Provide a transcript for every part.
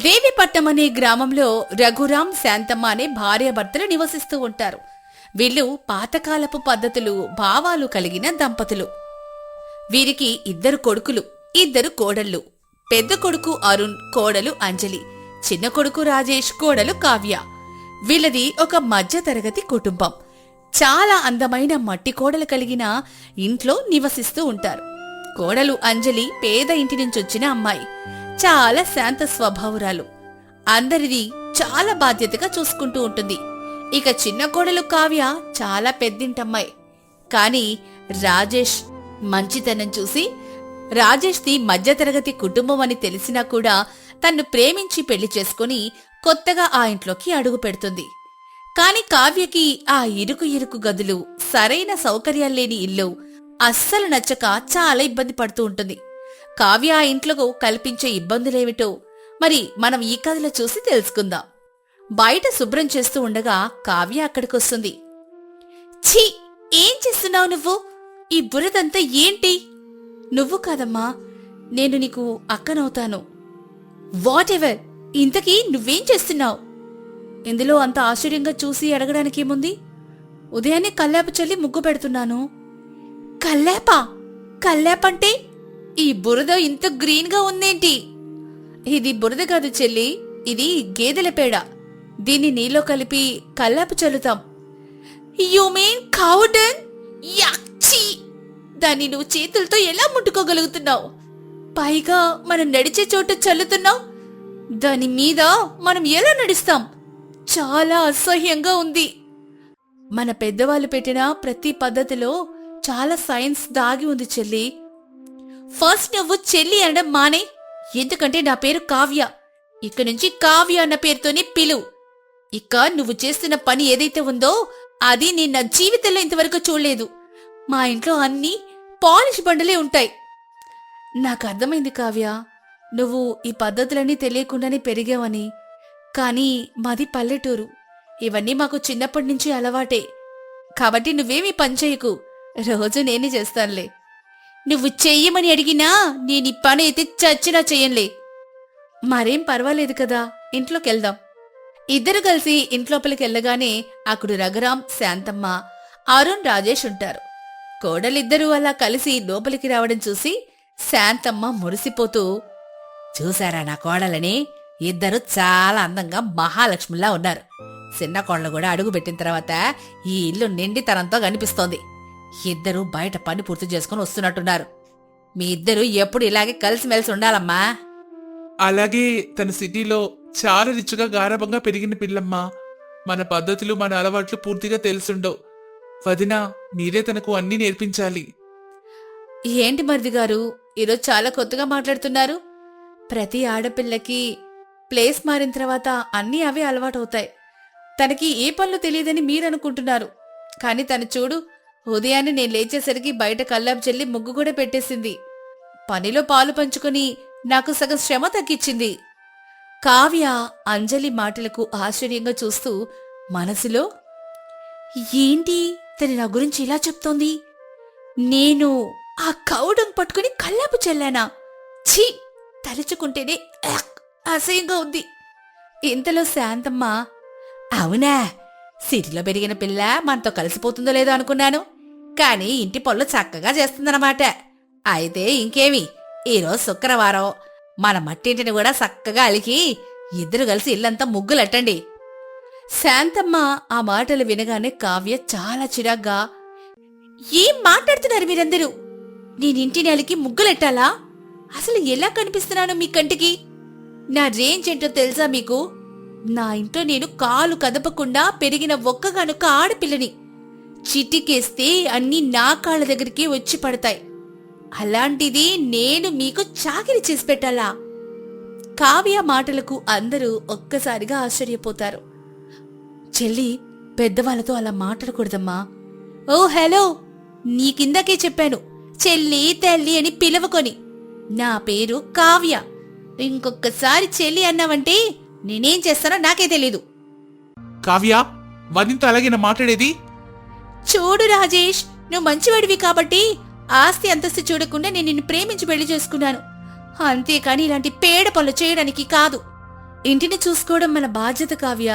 దేవిపట్నం అనే గ్రామంలో రఘురాం శాంతమ్మ అనే భార్యాభర్తలు నివసిస్తూ ఉంటారు. వీళ్ళు పాతకాలపు పద్ధతులు భావాలు కలిగిన దంపతులు. వీరికి 2 కొడుకులు, 2 కోడళ్ళు. పెద్ద కొడుకు అరుణ్, కోడలు అంజలి. చిన్న కొడుకు రాజేష్, కోడలు కావ్య. వీళ్ళది ఒక మధ్య తరగతి కుటుంబం. చాలా అందమైన మట్టి కోడలు కలిగిన ఇంట్లో నివసిస్తూ ఉంటారు. కోడలు అంజలి పేద ఇంటి నుంచొచ్చిన అమ్మాయి. చాలా శాంత స్వభావురాలు. అందరిది చాలా బాధ్యతగా చూసుకుంటూ ఉంటుంది. ఇక చిన్న కోడలు కావ్య చాలా పెద్దింటమ్మాయి. కాని రాజేష్ మంచితనం చూసి రాజేష్ది మధ్యతరగతి కుటుంబం అని తెలిసినా కూడా తన్ను ప్రేమించి పెళ్లి చేసుకుని కొత్తగా ఆ ఇంట్లోకి అడుగు పెడుతుంది. కాని కావ్యకి ఆ ఇరుకు గదులు, సరైన సౌకర్యాల్లేని ఇల్లు అస్సలు నచ్చక చాలా ఇబ్బంది పడుతూ ఉంటుంది. కావ్య ఆ ఇంట్లో కల్పించే ఇబ్బందులేమిటో మరి మనం ఈ కథలో చూసి తెలుసుకుందాం. బయట శుభ్రం చేస్తూ ఉండగా కావ్య అక్కడికొస్తుంది. ఛీ, ఏం చేస్తున్నావు నువ్వు? ఈ బురదంతా ఏంటి? నువ్వు కాదమ్మా, నేను నీకు అక్కనవుతాను. వాట్ ఎవర్, ఇంతకీ నువ్వేం చేస్తున్నావు? ఇందులో అంత ఆశ్చర్యంగా చూసి అడగడానికేముంది? ఉదయాన్నే కల్లాప చల్లి ముగ్గు పెడుతున్నాను. కల్లాపంటే ఈ బురద ఇంత గ్రీన్ గా ఉందేంటి? ఇది బురద కాదు చెల్లి, ఇది గేదెల పేడ. దీన్ని నీలో కలిపి కల్లాపు చల్లుతాం. You mean cow dung? యాక్చి! దాన్ని నువ్వు చేతులతో ఎలా ముట్టుకోగలుగుతున్నావు? పైగా మనం నడిచే చోట చల్లుతున్నావు. దాని మీద మనం ఎలా నడుస్తాం? చాలా అసహ్యంగా ఉంది. మన పెద్దవాళ్ళు పెట్టిన ప్రతి పద్ధతిలో చాలా సైన్స్ దాగి ఉంది చెల్లి. ఫస్ట్ నువ్వు చెల్లి అనడం మానే, ఎందుకంటే నా పేరు కావ్య. ఇక నుంచి కావ్య అన్న పేరుతోనే పిలువు. ఇక నువ్వు చేస్తున్న పని ఏదైతే ఉందో అది నేను నా జీవితంలో ఇంతవరకు చూడలేదు. మా ఇంట్లో అన్నీ పాలిష్ బండలే ఉంటాయి. నాకు అర్థమైంది కావ్య, నువ్వు ఈ పద్ధతులన్నీ తెలియకుండానే పెరిగావని. కానీ మాది పల్లెటూరు, ఇవన్నీ మాకు చిన్నప్పటి నుంచి అలవాటే. కాబట్టి నువ్వేమీ పని చేయకు, రోజు నేనే చేస్తానులే. నువ్వు చెయ్యమని అడిగినా నేను ఈ పని అయితే చచ్చినా చెయ్యంలే. మరేం పర్వాలేదు కదా, ఇంట్లోకెళ్దాం. ఇద్దరు కలిసి ఇంట్లోపలికి వెళ్ళగానే అక్కడ రఘురాం, శాంతమ్మ, అరుణ్, రాజేష్ ఉంటారు. కోడలిద్దరూ అలా కలిసి లోపలికి రావడం చూసి శాంతమ్మ మురిసిపోతూ, చూశారా నా కోడలని? ఇద్దరు చాలా అందంగా మహాలక్ష్మిలా ఉన్నారు. చిన్న కోడలు కూడా అడుగు పెట్టిన తర్వాత ఈ ఇల్లు నిండితనంతో కనిపిస్తోంది. ఇద్దరూ బయట పని పూర్తి చేసుకుని వస్తున్నట్టున్నారు. మీ ఇద్దరు ఎప్పుడు ఇలాగే కలిసిమెలిసి ఉండాలమ్మా. అలాగే తన సిటీలో చాలా రిచ్గా గారాబంగా పెరిగిన పిల్లమ్మా. మన పద్ధతులు, మన అలవాట్లు పూర్తిగా తెలుసుండవు. వదినా, మీరే తనకు అన్నీ నేర్పించాలి. ఏంటి మరిది గారు, ఈరోజు చాలా కొత్తగా మాట్లాడుతున్నారు? ప్రతి ఆడపిల్లకి ప్లేస్ మారిన తర్వాత అన్నీ అవే అలవాటవుతాయి. తనకి ఏ పనులు తెలియదని మీరనుకుంటున్నారు. కాని తను చూడు, ఉదయాన్నే నేను లేచేసరికి బయట కల్లాపు చెల్లి ముగ్గు కూడా పెట్టేసింది. పనిలో పాలు పంచుకుని నాకు సగం శ్రమ తగ్గించింది. కావ్య అంజలి మాటలకు ఆశ్చర్యంగా చూస్తూ మనసులో, ఏంటి తను నా గురించి ఇలా చెప్తోంది? నేను ఆ కౌడం పట్టుకుని కల్లాపు చల్లానా? ఛీ, తలుచుకుంటేనే అసహ్యంగా ఉంది. ఇంతలో శాంతమ్మ, అవునా, సిటీలో పెరిగిన పిల్ల మనతో కలిసిపోతుందో లేదో అనుకున్నాను. కాని ఇంటి పనులు చక్కగా చేస్తుందన్నమాట. అయితే ఇంకేమి, ఈరోజు శుక్రవారం, మన మట్టింటిని కూడా చక్కగా అలికి ఇద్దరు కలిసి ఇల్లంతా ముగ్గులెట్టండి. శాంతమ్మ ఆ మాటలు వినగానే కావ్య చాలా చిరాగ్గా, ఏం మాట్లాడుతున్నారు మీరందరూ? నేనింటిని అలికి ముగ్గులెట్టాలా? అసలు ఎలా కనిపిస్తున్నాను మీ కంటికి? నా రేంజ్ ఏంటో తెలుసా మీకు? నా ఇంట్లో నేను కాలు కదపకుండా పెరిగిన ఒక్కగానొక్క ఆడపిల్లని. చిటికేస్తే అన్నీ నా కాళ్ళ దగ్గరికి వచ్చి పడతాయి. అలాంటిది నేను మీకు చాకిరి చేసి పెట్టాలా? కావ్య మాటలకు అందరూ ఒక్కసారిగా ఆశ్చర్యపోతారు. చెల్లి, పెద్దవాళ్లతో అలా మాట్లాడకూడదమ్మా. ఓ హలో, నీకిందాకే చెప్పాను, చెల్లి తల్లి అని పిలవకొని. నా పేరు కావ్య. ఇంకొకసారి చెల్లి అన్నావంటే నేనేం చేస్తానో నాకే తెలీదు. కావ్య, వదినతో అలాగే మాట్లాడేది? చూడు రాజేష్, నువ్వు మంచివాడివి కాబట్టి ఆస్తి అంతస్తు చూడకుండా నేను నిన్ను ప్రేమించి పెళ్లి చేసుకున్నాను. అంతేకాని ఇలాంటి పేడ పనులు చేయడానికి కాదు. ఇంటిని చూసుకోవడం మన బాధ్యత కావ్య.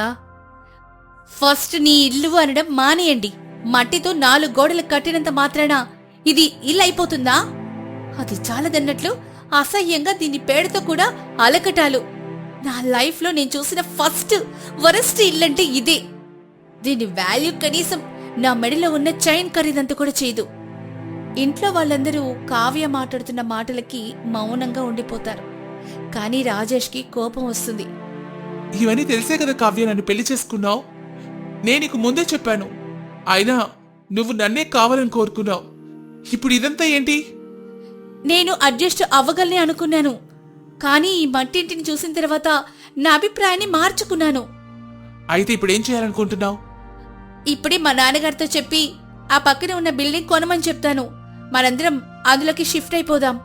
ఫస్ట్ నీ ఇల్లు అనడం మానేయండి. మట్టితో 4 గోడలు కట్టినంత మాత్రాన ఇది ఇల్లు అయిపోతుందా? అది చాలదన్నట్లు అసహ్యంగా దీన్ని పేడతో కూడా అలకటాలు. నా లైఫ్లో నేను చూసిన ఫస్ట్ వరస్ట్ ఇల్లంటే ఇదే. దీని వాల్యూ కనీసం నా మెడలో ఉన్న చైన్ ఖరీదంతా కూడా చేయదు. ఇంట్లో వాళ్ళందరూ కావ్య మాట్లాడుతున్న మాటలకి మౌనంగా ఉండిపోతారు. కానీ రాజేష్కి కోపం వస్తుంది. ఇవన్నీ తెలిసే కదా కావ్య నన్ను పెళ్లి చేసుకున్నావు. నేను నీకు ముందే చెప్పాను. అయినా నువ్వు నన్నే కావాలని కోరుకున్నావు. ఇప్పుడు ఇదంతా ఏంటి? నేను అడ్జస్ట్ అవ్వగలనే అనుకున్నాను. కానీ ఈ మట్టింటిని చూసిన తర్వాత నా అభిప్రాయాన్ని మార్చుకున్నాను. అయితే ఇప్పుడు ఏం చేయాలనుకుంటున్నావు? ఇప్పుడే మా నాన్నగారితో చెప్పి ఆ పక్కన ఉన్న బిల్డింగ్ కొనమని చెప్తాను. మనందరం అందులోకి షిఫ్ట్ అయిపోదాం.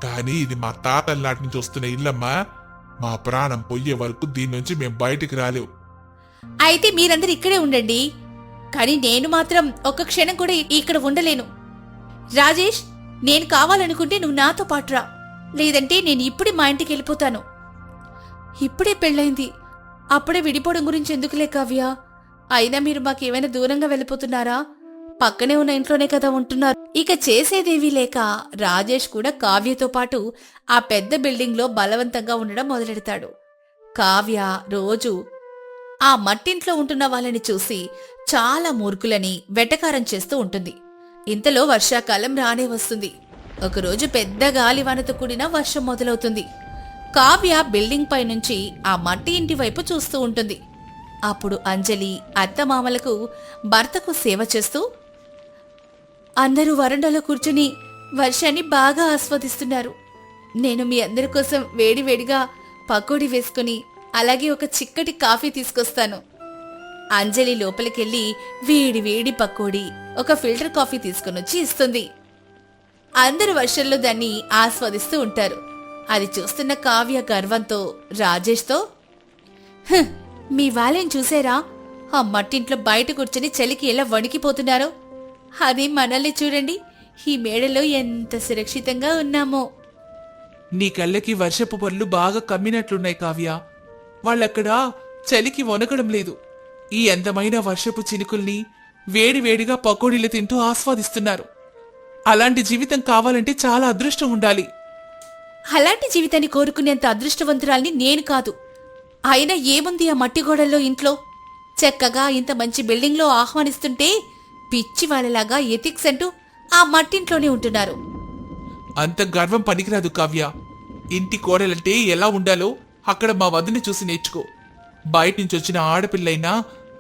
కానీ ఇది మా తాతల నాటి నుంచి వస్తున్న ఇల్లమ్మా. మా ప్రాణం పోయే వరకు దీని నుంచి మేం బయటికి రాలేవు. అయితే మీరందరూ ఇక్కడే ఉండండి. కానీ నేను మాత్రం ఒక్క క్షణం కూడా ఇక్కడ ఉండలేను. రాజేష్, నేను కావాలనుకుంటే నువ్వు నాతో పాటురా. లేదంటే నేను ఇప్పుడే మా ఇంటికి వెళ్ళిపోతాను. ఇప్పుడే పెళ్ళైంది, అప్పుడే విడిపోవడం గురించి ఎందుకులే కావ్య. అయినా మీరు మాకేమైనా దూరంగా వెళ్ళిపోతున్నారా? పక్కనే ఉన్న ఇంట్లోనే కదా ఉంటున్నారు. ఇక చేసేదేవీ లేక రాజేష్ కూడా కావ్యతో పాటు ఆ పెద్ద బిల్డింగ్లో బలవంతంగా ఉండడం మొదలెడతాడు. కావ్య రోజు ఆ మట్టింట్లో ఉంటున్న వాళ్ళని చూసి చాలా మూర్ఖులని వెటకారం చేస్తూ ఉంటుంది. ఇంతలో వర్షాకాలం రానే వస్తుంది. ఒకరోజు పెద్ద గాలివానతో కూడిన వర్షం మొదలవుతుంది. కావ్య బిల్డింగ్ పై నుంచి ఆ మట్టి ఇంటి వైపు చూస్తూ ఉంటుంది. అప్పుడు అంజలి అత్తమామలకు భర్తకు సేవ చేస్తూ, అందరూ వరండాలో కూర్చుని వర్షాన్ని బాగా ఆస్వాదిస్తున్నారు. నేను మీ అందరి కోసం వేడివేడిగా పకోడీ వేసుకుని అలాగే ఒక చిక్కటి కాఫీ తీసుకొస్తాను. అంజలి లోపలికెళ్ళి వేడి వేడి పకోడీ, ఒక ఫిల్టర్ కాఫీ తీసుకునొచ్చి ఇస్తుంది. అందరూ వర్షంలో దాన్ని ఆస్వాదిస్తూ ఉంటారు. అది చూస్తున్న కావ్య గర్వంతో రాజేష్తో, మీ వాళ్ళని చూసారా? ఆ మట్టింట్లో బయట కూర్చొని చలికి ఎలా వణికిపోతున్నారో. అది మనల్ని చూడండి, ఈ మేడలో ఎంత సురక్షితంగా ఉన్నామో. నీ కళ్ళకి వర్షపు పళ్ళు బాగా కమ్మినట్లున్నాయి కావ్య. వాళ్ళక్కడ చలికి వణకడం లేదు. ఈ అందమైన వర్షపు చినుకుల్ని వేడివేడిగా పకోడీలు తింటూ ఆస్వాదిస్తున్నారు. అలాంటి జీవితం కావాలంటే చాలా అదృష్టం ఉండాలి. అలాంటి జీవితాన్ని కోరుకునేంత అదృష్టవంతురాల్ని నేను కాదు. అయినా ఏముంది ఆ మట్టి గోడల్లో ఇంట్లో? చక్కగా ఇంత మంచి బిల్డింగ్లో ఆహ్వానిస్తుంటే పిచ్చి వాళ్ళలాగా ఎథిక్స్ అంటూ ఆ మట్టింట్లోనే ఉంటున్నారు. అంత గర్వం పనికిరాదు కావ్య. ఇంటి కోడలంటే ఎలా ఉండాలో అక్కడ మా వదిని చూసి నేర్చుకో. బయట నుంచి వచ్చిన ఆడపిల్లైనా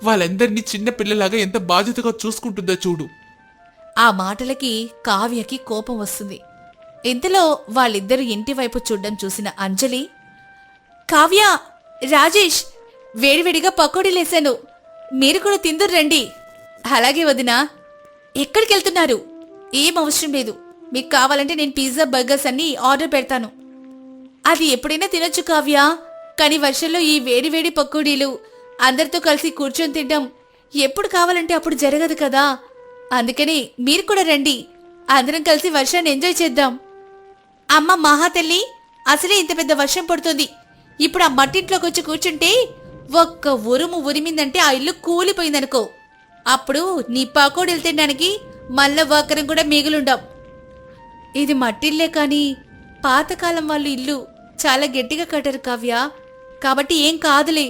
వాళ్ళందరినీ చిన్న పిల్లలాగా ఎంత బాధ్యతగా చూసుకుంటుందో చూడు. ఆ మాటలకి కావ్యకి కోపం వస్తుంది. ఇంతలో వాళ్ళిద్దరూ ఇంటి వైపు చూడ్డం చూసిన అంజలి, కావ్య, రాజేష్, వేడివేడిగా పకోడీలేశాను, మీరు కూడా తిందురు రండి. అలాగే వదినా. ఎక్కడికెళ్తున్నారు? ఏం అవసరం లేదు. మీకు కావాలంటే నేను పిజ్జా, బర్గర్స్ అన్ని ఆర్డర్ పెడతాను. అది ఎప్పుడైనా తినొచ్చు కావ్య. కానీ వర్షంలో ఈ వేడివేడి పకోడీలు అందరితో కలిసి కూర్చొని తినడం ఎప్పుడు కావాలంటే అప్పుడు జరగదు కదా. అందుకని మీరు కూడా రండి, అందరం కలిసి వర్షాన్ని ఎంజాయ్ చేద్దాం. అమ్మ మహాతల్లి, అసలే ఇంత పెద్ద వర్షం పడుతుంది. ఇప్పుడు ఆ మట్టింట్లోకి వచ్చి కూర్చుంటే ఒక్క ఉరుము ఉరిమిందంటే ఆ ఇల్లు కూలిపోయిందనుకో. అప్పుడు నీ పకోడీలు తినడానికి మళ్ళా ఒక్కరం కూడా మిగులుండం. ఇది మట్టిల్లే కాని పాతకాలం వాళ్ళు ఇల్లు చాలా గట్టిగా కట్టారు కావ్య, కాబట్టి ఏం కాదులే.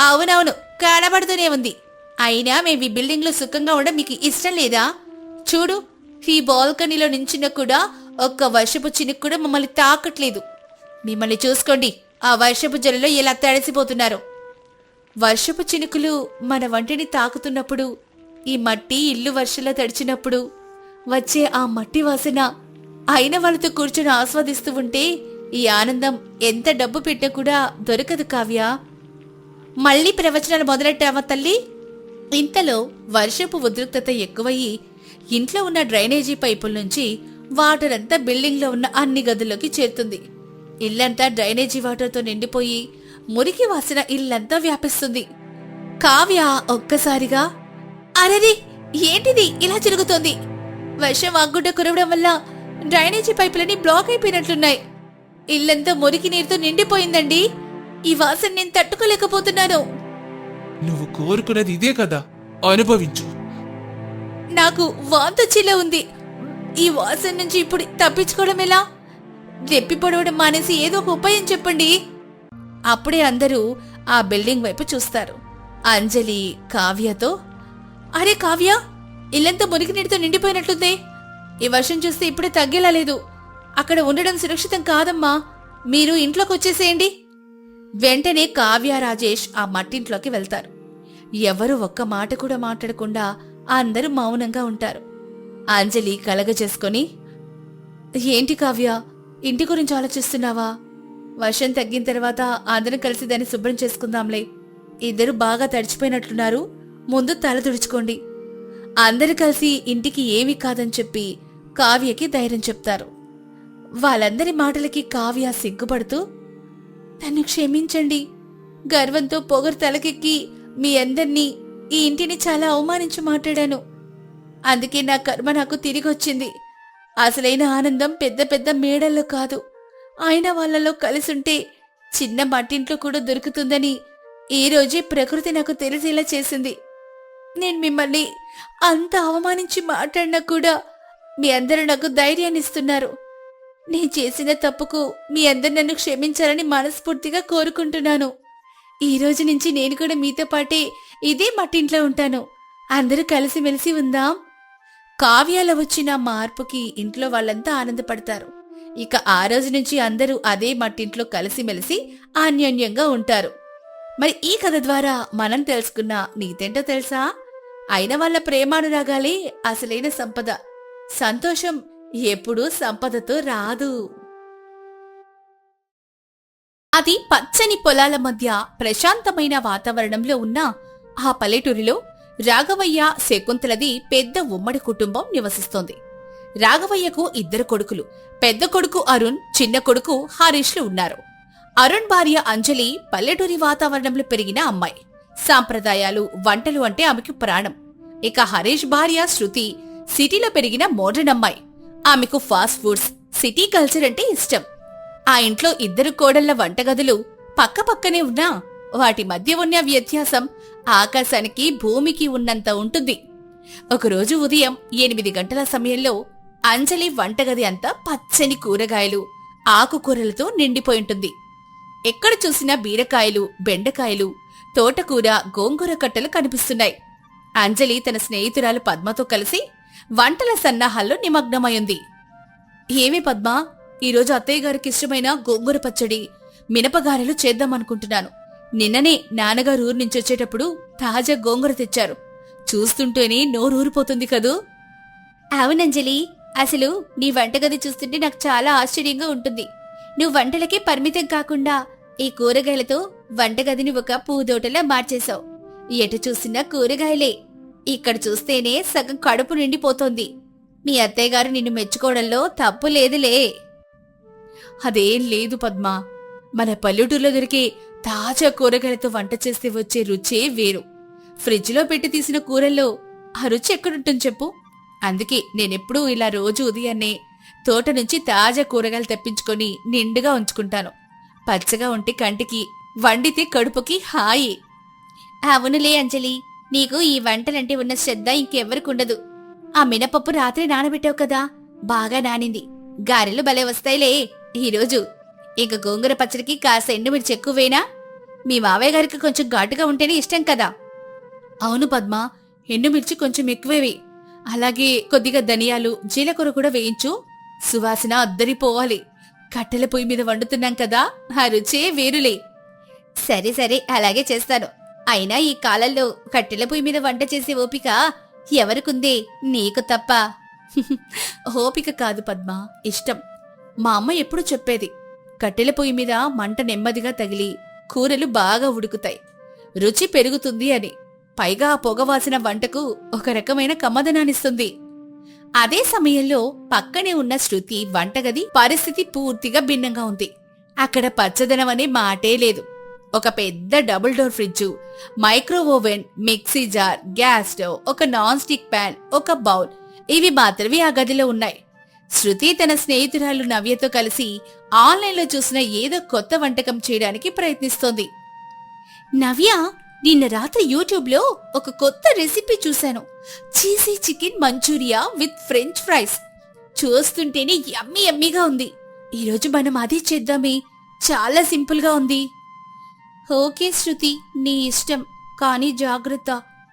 అవునవును, కనబడుతూనే ఉంది. అయినా మేము ఈ బిల్డింగ్లో సుఖంగా ఉండడం మీకు ఇష్టం లేదా? చూడు, ఈ బాల్కనీలో నించున్న కూడా ఒక్క వర్షపు చినుకు కూడా మమ్మల్ని తాకట్లేదు. మిమ్మల్ని చూసుకోండి, ఆ వర్షపు జలలో ఎలా తడిసిపోతున్నారు. వర్షపు చినుకులు మన వంటిని తాకుతున్నప్పుడు, ఈ మట్టి ఇల్లు వర్షంలో తడిచినప్పుడు వచ్చే ఆ మట్టి వాసన అయిన వాళ్ళతో కూర్చొని ఆస్వాదిస్తూ ఉంటే ఈ ఆనందం ఎంత డబ్బు పెట్టినా కూడా దొరకదు కావ్య. మళ్లీ ప్రవచనాలు మొదలెట్టావా తల్లి? ఇంతలో వర్షపు ఉద్రిక్తత ఎక్కువయ్యి ఇంట్లో ఉన్న డ్రైనేజీ పైపుల నుంచి వాటర్ అంతా బిల్డింగ్లో ఉన్న అన్ని గదుల్లోకి చేరుతుంది. ఇల్లంతా డ్రైనేజీ వాటర్తో నిండిపోయి మురికి వాసన ఇల్లంతా వ్యాపిస్తుంది. కావ్య ఒక్కసారిగా, అరెది, ఏంటిది ఇలా జరుగుతోంది? వర్షం ఆగుడ్డ కురవడం వల్ల డ్రైనేజీ పైపులన్నీ బ్లాక్ అయిపోయినట్లున్నాయి. ఇల్లంతా మురికి నీరుతో నిండిపోయిందండి. ఈ వాసన నేను తట్టుకోలేకపోతున్నాను. నువ్వు కోరుకున్నది ఇదే కదా, అనుభవించు. నాకు వాంతొచ్చేలా ఉంది. ఈ వాసన నుంచి ఇప్పుడు తప్పించుకోవడం ఎలా? రెప్పి పొడవడం మానేసి ఏదో ఒక ఉపాయం చెప్పండి. అప్పుడే అందరూ ఆ బిల్డింగ్ వైపు చూస్తారు. అంజలి కావ్యతో, అరే కావ్య, ఇల్లంతా మురికి నీటితో నిండిపోయినట్లుందే. ఈ వర్షం చూస్తే ఇప్పుడే తగ్గేలా లేదు. అక్కడ ఉండడం సురక్షితం కాదమ్మా, మీరు ఇంట్లోకి వచ్చేసేయండి. వెంటనే కావ్య రాజేష్ ఆ మట్టింట్లోకి వెళ్తారు. ఎవరు ఒక్క మాట కూడా మాట్లాడకుండా అందరూ మౌనంగా ఉంటారు. అంజలి కలగజేసుకొని, ఏంటి కావ్య, ఇంటి గురించి ఆలోచిస్తున్నావా? వర్షం తగ్గిన తర్వాత అందరం కలిసి దాన్ని శుభ్రం చేసుకుందాంలే. ఇద్దరు బాగా తడిచిపోయినట్లున్నారు, ముందు తల తుడుచుకోండి. అందరు కలిసి ఇంటికి ఏమీ కాదని చెప్పి కావ్యకి ధైర్యం చెప్తారు. వాళ్ళందరి మాటలకి కావ్య సిగ్గుపడుతూ, నన్ను క్షమించండి, గర్వంతో పొగరు తలకెక్కి మీ అందర్నీ, ఈ ఇంటిని చాలా అవమానించి మాట్లాడాను. అందుకే నా కర్మ నాకు తిరిగొచ్చింది. అసలైన ఆనందం పెద్ద పెద్ద మేడల్లో కాదు, ఆయన వాళ్ళలో కలిసుంటే చిన్న మట్టింట్లో కూడా దొరుకుతుందని ఈ రోజే ప్రకృతి నాకు తెలిసేలా చేసింది. నేను మిమ్మల్ని అంత అవమానించి మాట్లాడినా కూడా మీ అందరూ నాకు ధైర్యాన్ని ఇస్తున్నారు. నేను చేసిన తప్పుకు మీ అందరు నన్ను క్షమించాలని మనస్ఫూర్తిగా కోరుకుంటున్నాను. ఈ రోజు నుంచి నేను కూడా మీతో పాటే ఇదే మట్టింట్లో ఉంటాను. అందరూ కలిసిమెలిసి ఉందాం. కావ్యాల వచ్చిన మార్పుకి ఇంట్లో వాళ్ళంతా ఆనందపడతారు. ఇక ఆ రోజు నుంచి అందరూ అదే మట్టింట్లో కలిసిమెలిసి అన్యోన్యంగా ఉంటారు. మరి ఈ కథ ద్వారా మనం తెలుసుకున్న నీతేంటో తెలుసా? అయిన వాళ్ళ ప్రేమానురాగాలే అసలైన సంపద. సంతోషం ఎప్పుడూ సంపదతో రాదు. అది పచ్చని పొలాల మధ్య ప్రశాంతమైన వాతావరణంలో ఉన్న ఆ పల్లెటూరిలో రాఘవయ్య, శకుంతలది పెద్ద ఉమ్మడి కుటుంబం నివసిస్తోంది. రాఘవయ్యకు 2 కొడుకులు. పెద్ద కొడుకు అరుణ్, చిన్న కొడుకు హరీష్లు ఉన్నారు. అరుణ్ భార్య అంజలి పల్లెటూరి వాతావరణంలో పెరిగిన అమ్మాయి. సాంప్రదాయాలు, వంటలు అంటే ఆమెకు ప్రాణం. ఇక హరీష్ భార్య శృతి సిటీలో పెరిగిన మోడర్న్ అమ్మాయి. ఆమెకు ఫాస్ట్ ఫుడ్స్, సిటీ కల్చర్ అంటే ఇష్టం. ఆ ఇంట్లో 2 కోడళ్ల వంటగదులు పక్కపక్కనే ఉన్నా వాటి మధ్య ఉన్న వ్యత్యాసం ఆకాశానికి భూమికి ఉన్నంత ఉంటుంది. ఒకరోజు ఉదయం 8 గంటల సమయంలో అంజలి వంటగది అంతా పచ్చని కూరగాయలు, ఆకుకూరలతో నిండిపోయింటుంది. ఎక్కడ చూసినా బీరకాయలు, బెండకాయలు, తోటకూర, గోంగూర కట్టలు కనిపిస్తున్నాయి. అంజలి తన స్నేహితురాలు పద్మతో కలిసి వంటల సన్నాహాల్లో నిమగ్నమైంది. ఏమి పద్మ, ఈరోజు అత్తయ్య గారికి ఇష్టమైన గోంగూర పచ్చడి, మినపగారెలు చేద్దామనుకుంటున్నాను. నిన్ననే నాన్నగారు ఊరు నుంచి వచ్చేటప్పుడు తాజా గోంగూర తెచ్చారు. చూస్తుంటేనే నోరూరిపోతుంది కదూ. అవునంజలి, అసలు నీ వంటగది చూస్తుంటే నాకు చాలా ఆశ్చర్యంగా ఉంటుంది. నువ్వు వంటలకే పరిమితం కాకుండా ఈ కూరగాయలతో వంటగదిని ఒక పూదోటలా మార్చేశావు. ఎటు చూసినా కూరగాయలే. ఇక్కడ చూస్తేనే సగం కడుపు నిండిపోతోంది. మీ అత్తయ్య గారు నిన్ను మెచ్చుకోవడంలో తప్పు లేదులే. అదేం లేదు పద్మ, మన పల్లెటూరులో దొరికే తాజా కూరగాయలతో వంట చేస్తే వచ్చే రుచే వేరు. ఫ్రిడ్జ్లో పెట్టి తీసిన కూరల్లో ఆ రుచి ఎక్కడుంటుంది చెప్పు. అందుకే నేనెప్పుడూ ఇలా రోజు ఉదయాన్నే తోట నుంచి తాజా కూరగాయలు తెప్పించుకొని నిండుగా ఉంచుకుంటాను. పచ్చగా ఉంటే కంటికి, వండితే కడుపుకి హాయి. అవునులే అంజలి, నీకు ఈ వంటలంటే ఉన్న శ్రద్ధ ఇంకెవ్వరికుండదు. ఆ మినపప్పు రాత్రి నానబెట్టావు కదా, బాగా నానింది. గారెలు భలే వస్తాయిలే. ఈరోజు ఇంక గోంగూర పచ్చడికి కాస్త ఎండుమిర్చి ఎక్కువేనా? మీ మావయ్య గారికి కొంచెం ఘాటుగా ఉంటేనే ఇష్టం కదా. అవును పద్మ, ఎండుమిర్చి కొంచెం ఎక్కువేవి. అలాగే కొద్దిగా ధనియాలు, జీలకూర కూడా వేయించు. సువాసన అద్దరిపోవాలి. కట్టెల పొయ్యి మీద వండుతున్నాం కదా, ఆ రుచే వేరులే. సరే సరే, అలాగే చేస్తాను. అయినా ఈ కాలంలో కట్టెల పొయ్యి మీద వంట చేసే ఓపిక ఎవరికుందే? నీకు తప్ప. ఓపిక కాదు పద్మ, ఇష్టం. మా అమ్మ ఎప్పుడు చెప్పేది, కట్టెల పొయ్యి మీద మంట నెమ్మదిగా తగిలి కూరలు బాగా ఉడుకుతాయి, రుచి పెరుగుతుంది అని. పైగా ఆ పొగవాసిన వంటకు ఒక రకమైన కమ్మదనాన్నిస్తుంది. అదే సమయంలో పక్కనే ఉన్న శృతి వంటగది పరిస్థితి పూర్తిగా భిన్నంగా ఉంది. అక్కడ పచ్చదనం అనే మాటే లేదు. ఒక పెద్ద double door fridge, micro oven, mixie jar, gas stove, ఒక నాన్ స్టిక్ ప్యాన్, ఒక బౌల్, ఇవి మాత్రమే ఆ గదిలో ఉన్నాయి. శృతి తన స్నేహితురాలు నవ్యతో కలిసి ఆన్లైన్లో చూసిన ఏదో కొత్త వంటకం చేయడానికి ప్రయత్నిస్తోంది. నవ్య, నిన్న రాత్రి యూట్యూబ్లో ఒక కొత్త రెసిపీ చూశాను. Cheesy chicken Manchuria with French fries. చూస్తుంటేనే యమ్మీ యమ్మీగా ఉంది. ఈరోజు మనం అదే చేద్దామే. చాలా సింపుల్గా ఉంది. ఓకే శృతి, నీ ఇష్టం. కానీ జాగ్రత్త,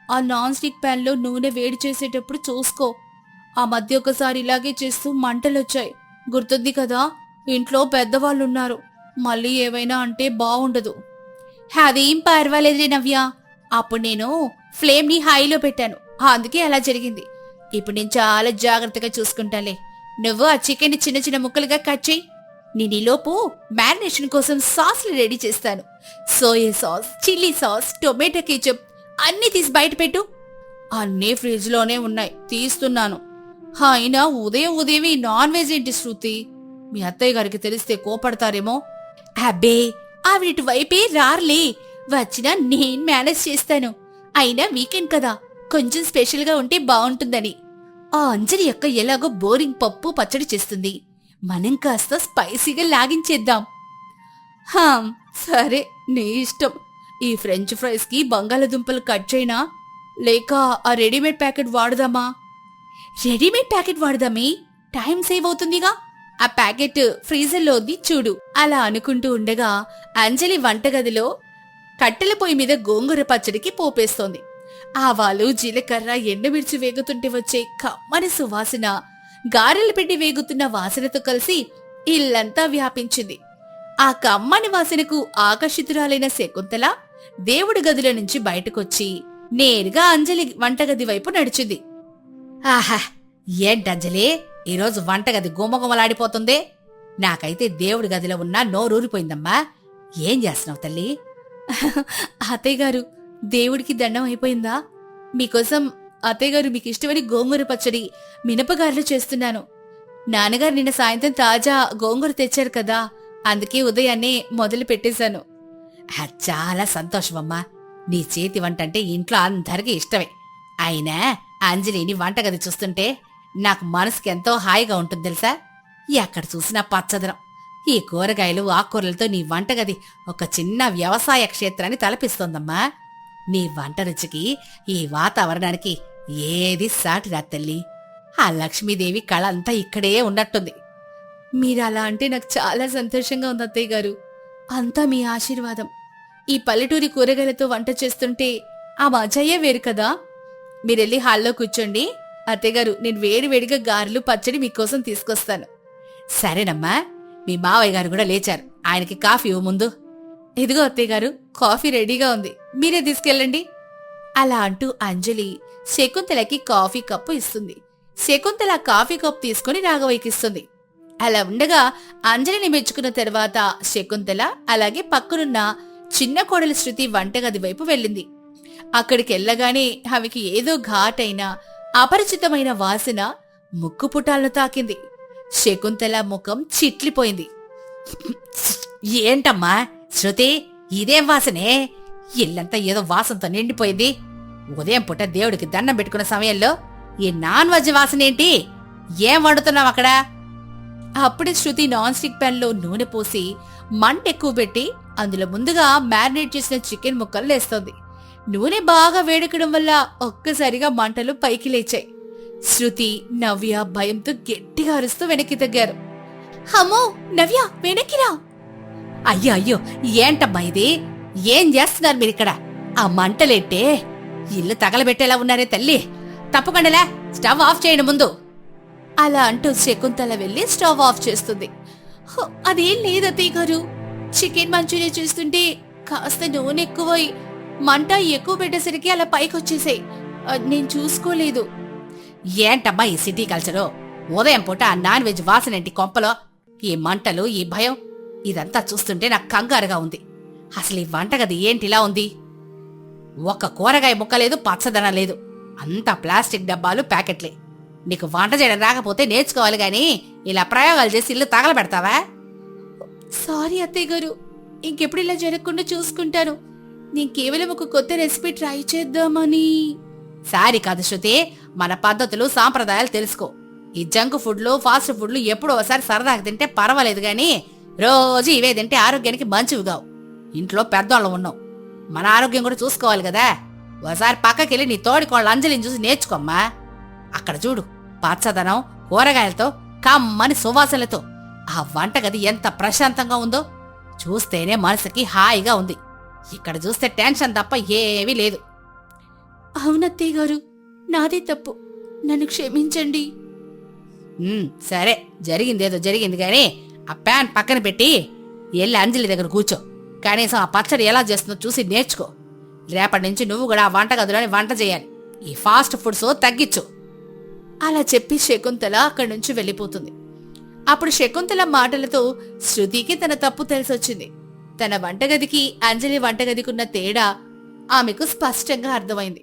ఆ నాన్ స్టిక్ ప్యాన్లో నూనె వేడి చేసేటప్పుడు చూసుకో. ఆ మధ్య ఒకసారి ఇలాగే చేస్తూ మంటలొచ్చాయి. గుర్తుంది కదా? ఇంట్లో పెద్దవాళ్ళున్నారు. మళ్ళీ ఏవైనా అంటే బావుండదు. అదేం పర్వాలేదులే నవ్య. అప్పుడు నేను ఫ్లేమ్ని హైలో పెట్టాను, అందుకే అలా జరిగింది. ఇప్పుడు నేను చాలా జాగ్రత్తగా చూసుకుంటాలే. నువ్వు ఆ చికెన్ని చిన్న చిన్న ముక్కలుగా కట్ చేయి. నేను ఈలోపు మ్యారినేషన్ కోసం సాస్లు రెడీ చేస్తాను. Soya sauce, chilli sauce, tomato ketchup అన్నీ తీసి బయట పెట్టు. అన్నీ ఫ్రిడ్జ్లోనే ఉన్నాయి, తీస్తున్నాను. అయినా ఉదయం ఉదయం ఈ నాన్ వెజ్ ఏంటి శృతి? మీ అత్తయ్య గారికి తెలిస్తే కోపడతారేమో. అబ్బే, ఆవిడిటి వైపే రార్లే. వచ్చినా నేను మేనేజ్ చేస్తాను. అయినా వీకెండ్ కదా, కొంచెం స్పెషల్గా ఉంటే బాగుంటుందని. ఆ అంజలి అక్క ఎలాగో బోరింగ్ పప్పు పచ్చడి చేస్తుంది. మనం కాస్త స్పైసీగా లాగించేద్దాం. సరే, నీ ఇష్టం. ఈ ఫ్రెంచ్ ఫ్రైస్కి బంగాళదుంపలు కట్ చేయనా, లేక ఆ రెడీమేడ్ ప్యాకెట్ వాడదామా? రెడీమేడ్ ప్యాకెట్ వాడదామే, టైం సేవ్ అవుతుందిగా. ఆ ప్యాకెట్ ఫ్రీజర్లో ఉంది చూడు. అలా అనుకుంటూ ఉండగా అంజలి వంటగదిలో కట్టెల పొయ్యి మీద గోంగూర పచ్చడికి పోపేస్తోంది. ఆవాలు, జీలకర్ర, ఎండుమిర్చి వేగుతుంటే వచ్చే కమ్మని సువాసన గారెల పిండి వేగుతున్న వాసనతో కలిసి ఇల్లంతా వ్యాపించింది. ఆ కమ్మని వాసనకు ఆకర్షితురాలైన శకుంతల దేవుడి గదిలో నుంచి బయటకొచ్చి నేరుగా అంజలి వంటగది వైపు నడిచింది. ఆహా, ఏంటంజలి, ఈరోజు వంటగది గుమగుమలాడిపోతుందే. నాకైతే దేవుడి గదిలో ఉన్నా నోరూరిపోయిందమ్మా. ఏం చేస్తున్నావు తల్లి? అత్తయ్య గారు, దేవుడికి దండం అయిపోయిందా? మీకోసం అత్తయ్య గారు మీకు ఇష్టమని గోంగూర పచ్చడి, మినపగారెలు చేస్తున్నాను. నాన్నగారు నిన్న సాయంత్రం తాజా గోంగూర తెచ్చారు కదా, అందుకే ఉదయాన్నే మొదలు పెట్టేశాను. చాలా సంతోషమమ్మా. నీ చేతి వంట అంటే ఇంట్లో అందరికీ ఇష్టమే. అయినా అంజలిని వంటగది చూస్తుంటే నాకు మనసుకి ఎంతో హాయిగా ఉంటుంది తెలుసా. ఎక్కడ చూసినా పచ్చదనం. ఈ కూరగాయలు, ఆకుకూరలతో నీ వంటగది ఒక చిన్న వ్యవసాయ క్షేత్రాన్ని తలపిస్తోందమ్మా. నీ వంట రుచికి, ఈ వాతావరణానికి ఏది సాటి రా తల్లి. ఆ లక్ష్మీదేవి కళ అంతా ఇక్కడే ఉన్నట్టుంది. మీరలా అంటే నాకు చాలా సంతోషంగా ఉంది అత్తయ్య గారు. అంతా మీ ఆశీర్వాదం. ఈ పల్లెటూరి కూరగాయలతో వంట చేస్తుంటే ఆ మజయ్యే వేరు కదా. మీరెళ్ళి హాల్లో కూర్చోండి. అత్తయ్యగారు, నేను వేడివేడిగా గారెలు, పచ్చడి మీకోసం తీసుకొస్తాను. సరేనమ్మా. మీ మావయ్య గారు కూడా లేచారు, ఆయనకి కాఫీ ఇవ్వు ముందు. ఇదిగో అత్తయ్యగారు, కాఫీ రెడీగా ఉంది, మీరే తీసుకెళ్ళండి. అలా అంటూ అంజలి శకుంతలకి కాఫీ కప్పు ఇస్తుంది. శకుంతల కాఫీ కప్పు తీసుకుని రాఘవయ్యకిస్తుంది. అలా ఉండగా అంజలిని మెచ్చుకున్న తర్వాత శకుంతల అలాగే పక్కనున్న చిన్న కోడలి శృతి వంటగది వైపు వెళ్ళింది. అక్కడికెళ్లగానే ఆమెకి ఏదో ఘాటైన అపరిచితమైన వాసన ముక్కు పుటాలను తాకింది. శకుంతల ముఖం చిట్లిపోయింది. ఏంటమ్మా శృతి, ఇదేం వాసనే? ఇల్లంతా ఏదో వాసనతో నిండిపోయింది. ఉదయం పూట దేవుడికి దండం పెట్టుకున్న సమయంలో ఈ నాన్ వెజ్ వాసనేంటి? ఏం వండుతున్నావు అక్కడ? అప్పుడే శృతి నాన్ స్టిక్ ప్యాన్ లో నూనె పోసి మంట ఎక్కువ పెట్టి అందులో ముందుగా మ్యారినేట్ చేసిన చికెన్ ముక్కలు వేస్తోంది. నూనె బాగా వేడెక్కడం వల్ల ఒక్కసారిగా మంటలు పైకి లేచాయి. శృతి, నవ్య భయంతో గట్టిగా అరుస్తూ వెనక్కి తగ్గారు. అమ్మో నవ్య, వెనక్కిరా! అయ్యో అయ్యో, ఏంటమ్మా ఇది? ఏం చేస్తున్నారు మీరిక్కడ? ఆ మంటలేంటే? ఇల్లు తగలబెట్టేలా ఉన్నారే తల్లి. తప్పకుండాలే, స్టవ్ ఆఫ్ చేయండి ముందు. అలా అంటూ శకుంతల వెళ్లి స్టవ్ ఆఫ్ చేస్తుంది. అదేం లేదత్తయ్య గారు, చికెన్ మంచూరియా చేస్తుంటే కాస్త నూనె ఎక్కువై మంట ఎక్కువ పెట్టేసరికి అలా పైకొచ్చేసాయి. నేను చూసుకోలేదు. ఏంటమ్మా ఈ సిటీ కల్చరు? ఉదయం పూట ఆ నాన్ వెజ్ వాసనేంటి కొంపలో? ఈ మంటలు, ఈ భయం, ఇదంతా చూస్తుంటే నాకు కంగారుగా ఉంది. అసలు ఈ వంటగది ఏంటిలా ఉంది? ఒక్క కూరగాయ ముక్క లేదు, పచ్చదనం లేదు. అంతా ప్లాస్టిక్ డబ్బాలు, ప్యాకెట్లే. నీకు వంట చేయడం రాకపోతే నేర్చుకోవాలి గాని ఇలా ప్రయోగాలు చేసి ఇల్లు తగలబెడతావా? సారీ అత్తయ్య గారు, ఇంకెప్పుడు ఇలా జరగకుండా చూసుకుంటాను. నేను కేవలం ఒక కొత్త రెసిపీ ట్రై చేద్దామని. సారీ కాదు శృతి, మన పద్ధతులు, సాంప్రదాయాలు తెలుసుకో. ఈ జంక్ ఫుడ్లు ఫాస్ట్ ఫుడ్లు ఎప్పుడో ఒకసారి సరదాగా తింటే పర్వాలేదు గాని రోజు ఇవే తింటే ఆరోగ్యానికి మంచివి కావు. ఇంట్లో పెద్దవాళ్ళం ఉన్నాం, మన ఆరోగ్యం కూడా చూసుకోవాలి కదా. ఒకసారి పక్కకెళ్ళి నీ తోడికోళ్ళ అంజలిని చూసి నేర్చుకోమ్మా. అక్కడ చూడు, పచ్చదనం, కూరగాయలతో, కమ్మని సువాసనలతో ఆ వంటగది ఎంత ప్రశాంతంగా ఉందో. చూస్తేనే మనసుకి హాయిగా ఉంది. ఇక్కడ చూస్తే టెన్షన్ తప్ప ఏమీ లేదు. అవునత్తయ్య గారు, నాదే తప్పు, నన్ను క్షమించండి. సరే, జరిగిందేదో జరిగింది గాని ఆ ప్యాన్ పక్కన పెట్టి వెళ్ళి అంజలి దగ్గర కూర్చో. కనీసం ఆ పచ్చడి ఎలా చేస్తుందో చూసి నేర్చుకో. రేపటి నుంచి నువ్వు కూడా ఆ వంటగదిలోని వంట చేయాలి. ఈ ఫాస్ట్ ఫుడ్స్ తగ్గించు. అలా చెప్పి శకుంతల అక్కడి నుంచి వెళ్ళిపోతుంది. అప్పుడు శకుంతల మాటలతో శృతికి తన తప్పు తెలిసొచ్చింది. తన వంటగదికి అంజలి వంటగదికున్న తేడా ఆమెకు స్పష్టంగా అర్థమైంది.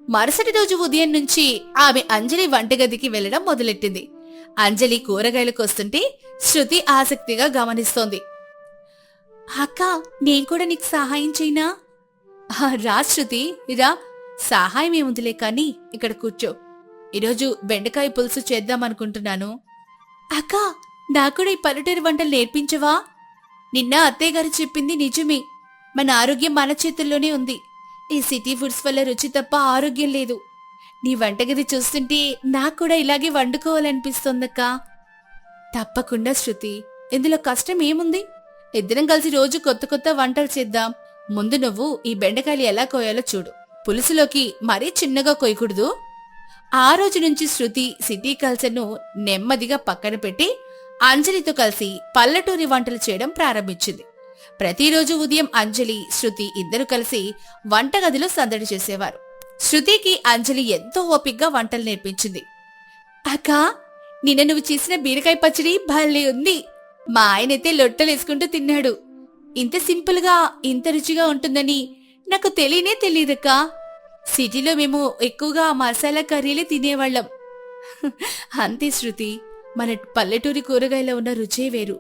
మరుసటి రోజు ఉదయం నుంచి ఆమె అంజలి వంటగదికి వెళ్లడం మొదలెట్టింది. అంజలి కూరగాయలు కోస్తుంటే శృతి ఆసక్తిగా గమనిస్తోంది. అక్క, నేను కూడా నీకు సహాయం చేయనా? రా శృతి, రా. సహాయం ఏముందిలే కానీ ఇక్కడ కూర్చో. ఈరోజు బెండకాయ పులుసు చేద్దామనుకుంటున్నాను. అక్క, నాకుడా ఈ పల్లెటూరి వంటలు నేర్పించవా? నిన్న అత్తయ్య గారు చెప్పింది నిజమే. మన ఆరోగ్యం మన చేతుల్లోనే ఉంది. ఈ సిటీ ఫుడ్స్ వల్ల రుచి తప్ప ఆరోగ్యం లేదు. నీ వంటగది చూస్తుంటే నాకు కూడా ఇలాగే వండుకోవాలనిపిస్తోందక్కా. తప్పకుండా శృతి, ఇందులో కష్టం ఏముంది? ఇద్దరం కలిసి రోజు కొత్త కొత్త వంటలు చేద్దాం. ముందు నువ్వు ఈ బెండకాయలు ఎలా కోయాలో చూడు. పులుసులోకి మరీ చిన్నగా కొయ్యకూడదు. ఆ రోజు నుంచి శృతి సిటీ కల్చర్ను నెమ్మదిగా పక్కన పెట్టి అంజలితో కలిసి పల్లెటూరి వంటలు చేయడం ప్రారంభించింది. ప్రతిరోజు ఉదయం అంజలి, శృతి ఇద్దరు కలిసి వంటగదిలో సందడి చేసేవారు. శృతికి అంజలి ఎంతో ఓపిగ్గా వంటలు నేర్పించింది. అక్కా, నిన్న నువ్వు చేసిన బీరకాయ పచ్చడి భలే ఉంది. మా ఆయనైతే లొట్టలేసుకుంటూ తిన్నాడు. ఇంత సింపుల్ గా ఇంత రుచిగా ఉంటుందని నాకు తెలియనే తెలియదక్కా. సిటీలో మేము ఎక్కువగా మసాలా కర్రీలే తినేవాళ్ళం. అంతే శృతి, మన పల్లెటూరి కూరగాయలో ఉన్న రుచే వేరు.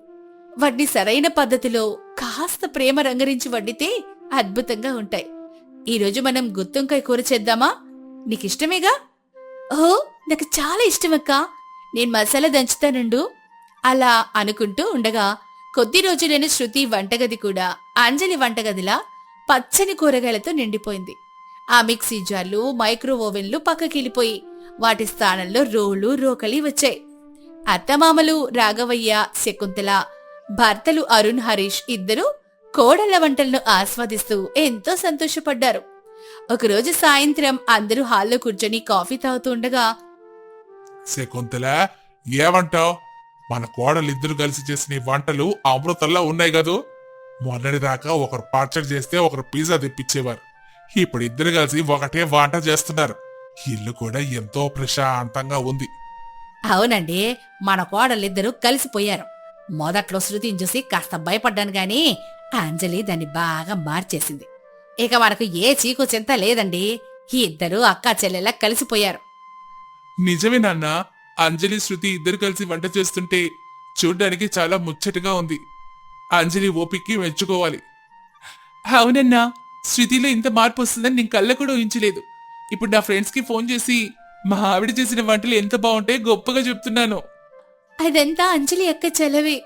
వాటిని సరైన పద్ధతిలో కాస్త ప్రేమ రంగరించి వండితే అద్భుతంగా ఉంటాయి. ఈరోజు మనం గుత్తొంకాయ కూర చేద్దామా? నీకిష్టమేగా? ఓ, నాకు చాలా ఇష్టమక్కా. నేను మసాలా దంచుతానండు. అలా అనుకుంటూ ఉండగా కొద్ది రోజులైన శృతి వంటగది కూడా అంజలి వంటగదిలా పచ్చని కూరగాయలతో నిండిపోయింది. ఆ మిక్సీ జార్లు, మైక్రో ఓవెన్లు పక్కకెళ్ళిపోయి వాటి స్థానంలో రోలు, రోకలి వచ్చాయి. అత్తమామలు రాఘవయ్య, శకుంతల, భర్తలు అరుణ్, హరీష్ ఇద్దరూ కోడళ్ల వంటలను ఆస్వాదిస్తూ ఎంతో సంతోషపడ్డారు. ఒకరోజు సాయంత్రం అందరూ హాల్లో కూర్చొని కాఫీ తాగుతూ ఉండగా, శకుంతల, ఏమంటావ్? మన కోడలిద్దరు కలిసి చేసిన ఈ వంటలు అమృతంలా ఉన్నాయి కదూ. మొన్నటిదాకా ఒకరు పచ్చడి చేస్తే ఒకరు పిజ్జా తెప్పించేవారు. ఇప్పుడు ఇద్దరు కలిసి ఒకటే వంట చేస్తున్నారు. ఇల్లు కూడా ఎంతో ప్రశాంతంగా ఉంది. అవునండి, మన కోడలిద్దరూ కలిసిపోయారు. మొదట్లో శృతిని చూసి కాస్త భయపడ్డాను గాని అంజలి దాన్ని బాగా మార్చేసింది. ఇక మనకు ఏ చీకు చింత లేదండి. ఇద్దరూ అక్కా చెల్లెలా కలిసిపోయారు. నిజమే నాన్న, అంజలి, శృతి ఇద్దరు కలిసి వంట చేస్తుంటే చూడ్డానికి చాలా ముచ్చటగా ఉంది. అంజలి ఓపిక్కి మెచ్చుకోవాలి. అవునన్నా, శృతిలో ఇంత మార్పు వస్తుందని నేను కళ్ళ కూడా ఊహించలేదు. ఇప్పుడు నా ఫ్రెండ్స్ కి ఫోన్ చేసి మా ఆవిడ చేసిన వంటలు ఎంత బాగుంటాయో గొప్పగా చెప్తున్నాను. అదంతా అంజలి అక్క చలవే.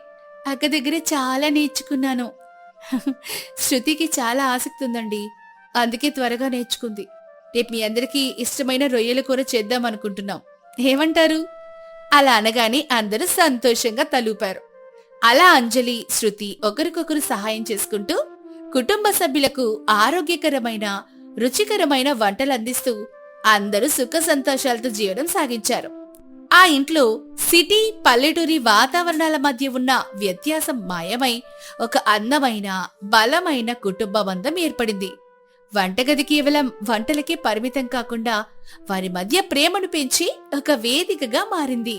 అక్క దగ్గర చాలా నేర్చుకున్నాను. శృతికి చాలా ఆసక్తి ఉందండి, అందుకే త్వరగా నేర్చుకుంది. రేపు మీ అందరికీ ఇష్టమైన రొయ్యల కూర చేద్దామనుకుంటున్నాం. ఏమంటారు? అలా అనగానే అందరూ సంతోషంగా తలూపారు. అలా అంజలి, శృతి ఒకరికొకరు సహాయం చేసుకుంటూ కుటుంబ సభ్యులకు ఆరోగ్యకరమైన, రుచికరమైన వంటలు అందిస్తూ అందరూ సుఖ సంతోషాలతో జీవనం సాగించారు. ఆ ఇంట్లో సిటీ, పల్లెటూరి వాతావరణాల మధ్య ఉన్న వ్యత్యాసం మాయమై ఒక అందమైన, బలమైన కుటుంబ బంధం ఏర్పడింది. వంటగది కేవలం వంటలకే పరిమితం కాకుండా వారి మధ్య ప్రేమను పెంచి ఒక వేదికగా మారింది.